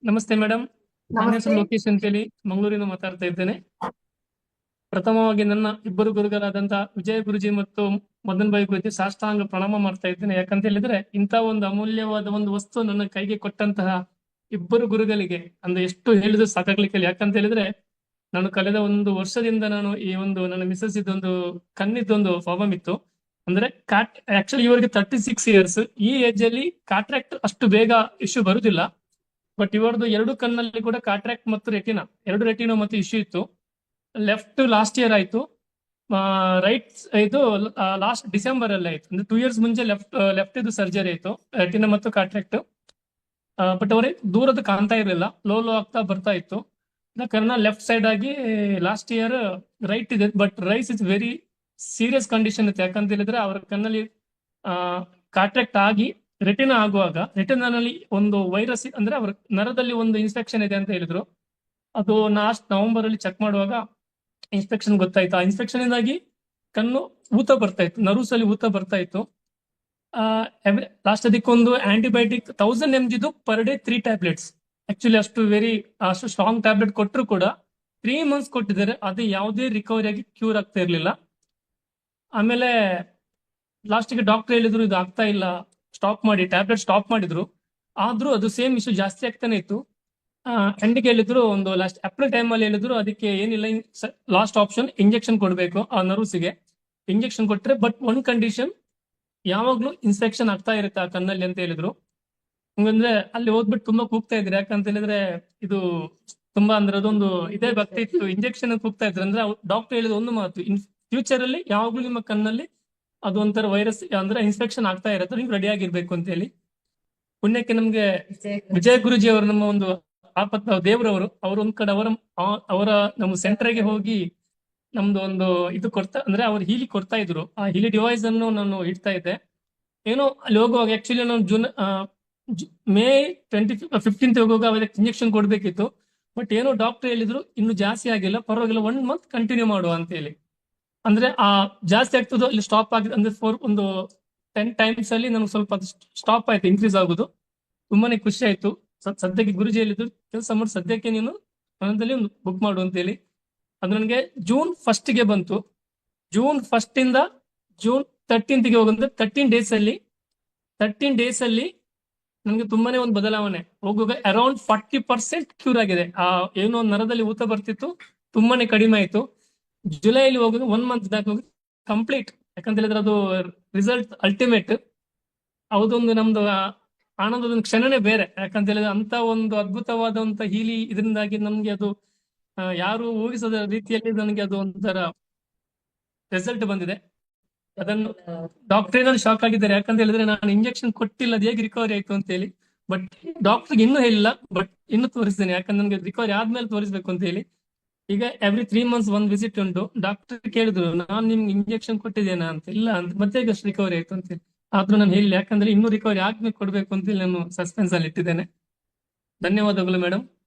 ನಮಸ್ತೆ ಮೇಡಮ್. ನನ್ನ ನಮಸ್ತೆ. ಹೆಸರು ಲೋಕೇಶ್ ಅಂತೇಳಿ ಮಂಗಳೂರಿನ ಮಾತಾಡ್ತಾ ಇದ್ದೇನೆ. ಪ್ರಥಮವಾಗಿ ನನ್ನ ಇಬ್ಬರು ಗುರುಗಳಾದಂತಹ ವಿಜಯ ಗುರುಜಿ ಮತ್ತು ಮದನ್ ಭಾಯಿ ಗುರುಜಿ ಸಾಷ್ಟಾಂಗ ಪ್ರಣಾಮ ಮಾಡ್ತಾ ಇದ್ದೇನೆ. ಯಾಕಂತ ಹೇಳಿದ್ರೆ ಇಂಥ ಒಂದು ಅಮೂಲ್ಯವಾದ ಒಂದು ವಸ್ತು ನನ್ನ ಕೈಗೆ ಕೊಟ್ಟಂತಹ ಇಬ್ಬರು ಗುರುಗಳಿಗೆ ಅಂದ್ರೆ ಎಷ್ಟು ಹೇಳಿದ್ರು ಸಾಕಾಗ್ಲಿಕ್ಕಿಲ್ಲ. ಯಾಕಂತ ಹೇಳಿದ್ರೆ ನಾನು ಕಳೆದ ಒಂದು ವರ್ಷದಿಂದ ನಾನು ಈ ಒಂದು ನನ್ನ ಮಿಸಸ್ ಇದೊಂದು ಕಣ್ಣಿದ್ದೊಂದು ಪ್ರಾಬ್ಲಮ್ ಇತ್ತು. ಅಂದ್ರೆ ಆಕ್ಚುಲಿ ಇವರಿಗೆ 36 ಇಯರ್ಸ್. ಈ ಏಜ್ ಅಲ್ಲಿ ಕಾಟ್ರಾಕ್ಟ್ ಅಷ್ಟು ಬೇಗ ಇಶ್ಯೂ ಬರುದಿಲ್ಲ. ಬಟ್ ಇವರದು ಎರಡು ಕಣ್ಣಲ್ಲಿ ಕೂಡ ಕಾಟ್ರಾಕ್ಟ್ ಮತ್ತು ರೆಟಿನಾ ಎರಡು ರೆಟಿನೋ ಮತ್ತು ಇಶ್ಯೂ ಇತ್ತು. ಲೆಫ್ಟ್ ಲಾಸ್ಟ್ ಇಯರ್ ಆಯ್ತು. ರೈಟ್ ಇದು ಲಾಸ್ಟ್ ಡಿಸೆಂಬರ್ ಅಲ್ಲಿ ಆಯ್ತು. ಅಂದ್ರೆ 2 ಇಯರ್ಸ್ ಮುಂಚೆ ಲೆಫ್ಟ್ ಇದು ಸರ್ಜರಿ ಆಯ್ತು, ರೆಟಿನಾ ಮತ್ತು ಕಾಟ್ರಾಕ್ಟ್. ಬಟ್ ಅವರಿಗೆ ದೂರದ ಕಾಣ್ತಾ ಇರಲಿಲ್ಲ, ಲೋ ಲೋ ಆಗ್ತಾ ಬರ್ತಾ ಇತ್ತು. ಆದ ಕಾರಣ ಲೆಫ್ಟ್ ಸೈಡ್ ಆಗಿ ಲಾಸ್ಟ್ ಇಯರ್ ರೈಟ್ ಇದೆ. But rice is very serious condition ಇತ್ತು. ಯಾಕಂತ ಹೇಳಿದ್ರೆ ಅವರ ಕಣ್ಣಲ್ಲಿ ಕಾಟ್ರಾಕ್ಟ್ ಆಗಿ ರೆಟಿನಾ ಆಗುವಾಗ ರೆಟಿನಾನಲ್ಲಿ ಒಂದು ವೈರಸ್ ಅಂದ್ರೆ ಅವರ ನರದಲ್ಲಿ ಒಂದು ಇನ್ಫೆಕ್ಷನ್ ಇದೆ ಅಂತ ಹೇಳಿದ್ರು. ಅದು ಲಾಸ್ಟ್ ನವೆಂಬರ್ ಅಲ್ಲಿ ಚೆಕ್ ಮಾಡುವಾಗ ಇನ್ಸ್ಪೆಕ್ಷನ್ ಗೊತ್ತಾಯ್ತು. ಆ ಇನ್ಸ್ಪೆಕ್ಷನ್ ಇಂದಾಗಿ ಕಣ್ಣು ಊತ ಬರ್ತಾ ಇತ್ತು, ನರ್ವ್ಸ್ ಅಲ್ಲಿ ಊತ ಬರ್ತಾ ಇತ್ತು. ಲಾಸ್ಟ್ ಅದಕ್ಕೊಂದು antibiotic 1000 mg per day 3 tablets. Actually ಅಷ್ಟು ಸ್ಟ್ರಾಂಗ್ ಟ್ಯಾಬ್ಲೆಟ್ ಕೊಟ್ಟರು ಕೂಡ 3 ಮಂತ್ಸ್ ಕೊಟ್ಟಿದ್ದಾರೆ. ಅದು ಯಾವುದೇ ರಿಕವರಿ ಆಗಿ ಕ್ಯೂರ್ ಆಗ್ತಾ ಇರ್ಲಿಲ್ಲ. ಆಮೇಲೆ ಲಾಸ್ಟಿಗೆ ಡಾಕ್ಟರ್ ಹೇಳಿದ್ರು ಇದು ಆಗ್ತಾ ಇಲ್ಲ, ಸ್ಟಾಪ್ ಮಾಡಿ, ಟ್ಯಾಬ್ಲೆಟ್ ಸ್ಟಾಪ್ ಮಾಡಿದ್ರು. ಆದ್ರೂ ಅದು ಸೇಮ್ ಇಶ್ಯೂ ಜಾಸ್ತಿ ಆಗ್ತಾನೆ ಇತ್ತು. ಎಂಡಿಗೆ ಹೇಳಿದ್ರು ಒಂದು ಲಾಸ್ಟ್ ಏಪ್ರಿಲ್ ಟೈಮ್ ಅಲ್ಲಿ ಹೇಳಿದ್ರು ಅದಕ್ಕೆ ಏನಿಲ್ಲ, ಲಾಸ್ಟ್ ಆಪ್ಷನ್ ಇಂಜೆಕ್ಷನ್ ಕೊಡಬೇಕು ಆ ನರ್ವ್ಸ್ಗೆ. ಇಂಜೆಕ್ಷನ್ ಕೊಟ್ರೆ ಬಟ್ ಒನ್ ಕಂಡೀಷನ್, ಯಾವಾಗ್ಲೂ ಇನ್ಫೆಕ್ಷನ್ ಆಗ್ತಾ ಇರುತ್ತೆ ಆ ಕಣ್ಣಲ್ಲಿ ಅಂತ ಹೇಳಿದ್ರು. ಹಂಗಂದ್ರೆ ಅಲ್ಲಿ ಹೋಗ್ಬಿಟ್ಟು ತುಂಬಾ ಕೂಗ್ತಾ ಇದ್ರು. ಯಾಕಂತ ಹೇಳಿದ್ರೆ ಇದು ತುಂಬಾ ಅಂದ್ರೆ ಅದೊಂದು ಇದೇ ಭಕ್ತಿ ಇತ್ತು. ಇಂಜೆಕ್ಷನ್ ಕೂಗ್ತಾ ಇದ್ರು. ಅಂದ್ರೆ ಡಾಕ್ಟರ್ ಹೇಳಿದ ಒಂದು ಮಾತು, ಇನ್ ಫ್ಯೂಚರ್ ಅಲ್ಲಿ ಯಾವಾಗ್ಲೂ ನಿಮ್ಮ ಕಣ್ಣಲ್ಲಿ ಅದು ಒಂಥರ ವೈರಸ್ ಅಂದ್ರೆ ಇನ್ಫೆಕ್ಷನ್ ಆಗ್ತಾ ಇರುತ್ತೆ, ನೀವು ರೆಡಿ ಆಗಿರ್ಬೇಕು ಅಂತ ಹೇಳಿ. ಪುಣ್ಯಕ್ಕೆ ನಮ್ಗೆ ವಿಜಯ ಗುರುಜಿ ಅವರು ನಮ್ಮ ಒಂದು ಆಪತ್ ದೇವರವರು, ಅವರು ಒಂದ್ ಕಡೆ ಅವರ ನಮ್ಮ ಸೆಂಟರ್ಗೆ ಹೋಗಿ ನಮ್ದು ಒಂದು ಇದು ಕೊಡ್ತಾ ಅಂದ್ರೆ ಅವ್ರು ಹೀಲಿ ಕೊಡ್ತಾ ಇದ್ರು. ಆ ಹೀಲಿ ಡಿವೈಸ್ ಅನ್ನು ನಾನು ಇಡ್ತಾ ಇದ್ದೆ. ಏನೋ ಅಲ್ಲಿ ಹೋಗುವಾಗ ಆಕ್ಚುಲಿ ನಾನು ಮೇ 15th ಹೋಗುವಾಗ ಅವರಿಗೆ ಇಂಜೆಕ್ಷನ್ ಕೊಡ್ಬೇಕಿತ್ತು. ಬಟ್ ಏನೋ ಡಾಕ್ಟರ್ ಹೇಳಿದ್ರು ಇನ್ನು ಜಾಸ್ತಿ ಆಗಿಲ್ಲ, ಪರವಾಗಿಲ್ಲ 1 ಮಂತ್ ಕಂಟಿನ್ಯೂ ಮಾಡುವ ಅಂತ ಹೇಳಿ. ಅಂದ್ರೆ ಆ ಜಾಸ್ತಿ ಆಗ್ತದೋ ಅಲ್ಲಿ ಸ್ಟಾಪ್ ಆಗಿದೆ ಅಂದ್ರೆ ಒಂದು 10 times ಅಲ್ಲಿ ನನಗೆ ಸ್ವಲ್ಪ ಸ್ಟಾಪ್ ಆಯ್ತು, ಇನ್ಕ್ರೀಸ್ ಆಗುದು. ತುಂಬಾನೇ ಖುಷಿ ಆಯ್ತು. ಸದ್ಯಕ್ಕೆ ಗುರುಜಿ ಹೇಳಿದ್ರು ಕೆಲಸ ಮಾಡಿ ಸದ್ಯಕ್ಕೆ ನೀನು ಮನದಲ್ಲಿ ಒಂದು ಬುಕ್ ಮಾಡು ಅಂತ ಹೇಳಿ. ಅದು ನನಗೆ ಜೂನ್ 1ಗೆ ಬಂತು. ಜೂನ್ 1 ಇಂದ ಜೂನ್ 13th ಹೋಗಂದ್ರೆ 13 ಡೇಸ್ ಅಲ್ಲಿ ನನಗೆ ತುಂಬಾನೇ ಒಂದು ಬದಲಾವಣೆ. ಹೋಗುವಾಗ ಅರೌಂಡ್ 40% ಕ್ಯೂರ್ ಆಗಿದೆ. ಆ ಏನೋ ನರದಲ್ಲಿ ಊತ ಬರ್ತಿತ್ತು, ತುಂಬಾನೇ ಕಡಿಮೆ ಆಯ್ತು. ಜುಲೈಲಿ ಹೋಗುವಾಗ 1 ಮಂತ್ ಹೋಗಿ ಕಂಪ್ಲೀಟ್. ಯಾಕಂತ ಹೇಳಿದ್ರೆ ಅದು ರಿಸಲ್ಟ್ ಅಲ್ಟಿಮೇಟ್. ಅದೊಂದು ನಮ್ದು ಆನಂದದ ಒಂದು ಕ್ಷಣನೇ ಬೇರೆ. ಯಾಕಂತ ಹೇಳಿದ್ರೆ ಅಂತ ಒಂದು ಅದ್ಭುತವಾದಂತ ಹೀಲಿ ಇದರಿಂದಾಗಿ ನಮ್ಗೆ ಅದು ಯಾರು ಊಹಿಸದ ರೀತಿಯಲ್ಲಿ ನನಗೆ ಅದು ಒಂಥರ ರಿಸಲ್ಟ್ ಬಂದಿದೆ. ಅದನ್ನು ಡಾಕ್ಟರ್ ಶಾಕ್ ಆಗಿದ್ದಾರೆ. ಯಾಕಂತ ಹೇಳಿದ್ರೆ ನಾನು ಇಂಜೆಕ್ಷನ್ ಕೊಟ್ಟಿಲ್ಲ, ಅದು ಹೇಗೆ ರಿಕವರಿ ಆಯ್ತು ಅಂತ ಹೇಳಿ. ಬಟ್ ಡಾಕ್ಟರ್ಗೆ ಇನ್ನೂ ಹೇಳಿಲ್ಲ, ಬಟ್ ಇನ್ನು ತೋರಿಸ್ತೇನೆ. ಯಾಕಂದ್ರೆ ನನಗೆ ರಿಕವರಿ ಆದ್ಮೇಲೆ ತೋರಿಸ್ಬೇಕು ಅಂತ ಹೇಳಿ. ಈಗ ಎವ್ರಿ 3 ಮಂತ್ಸ್ ಒಂದು ವಿಸಿಟ್ ಉಂಟು. ಡಾಕ್ಟರ್ ಕೇಳಿದ್ರು ನಾನು ನಿಮ್ಗೆ ಇಂಜೆಕ್ಷನ್ ಕೊಟ್ಟಿದ್ದೇನಾ ಅಂತ. ಇಲ್ಲ ಅಂತ, ಮತ್ತೆ ಈಗ ರಿಕವರಿ ಆಯ್ತು ಅಂತ ಹೇಳಿ. ಆದ್ರೂ ನಾನು ಹೇಳಿಲ್ಲ, ಯಾಕಂದ್ರೆ ಇನ್ನೂ ರಿಕವರಿ ಆದ್ಮೇಲೆ ಕೊಡ್ಬೇಕು ಅಂತ ಹೇಳಿ ನಾನು ಸಸ್ಪೆನ್ಸ್ ಅಲ್ಲಿ ಇಟ್ಟಿದ್ದೇನೆ. ಧನ್ಯವಾದಗಳು ಮೇಡಮ್.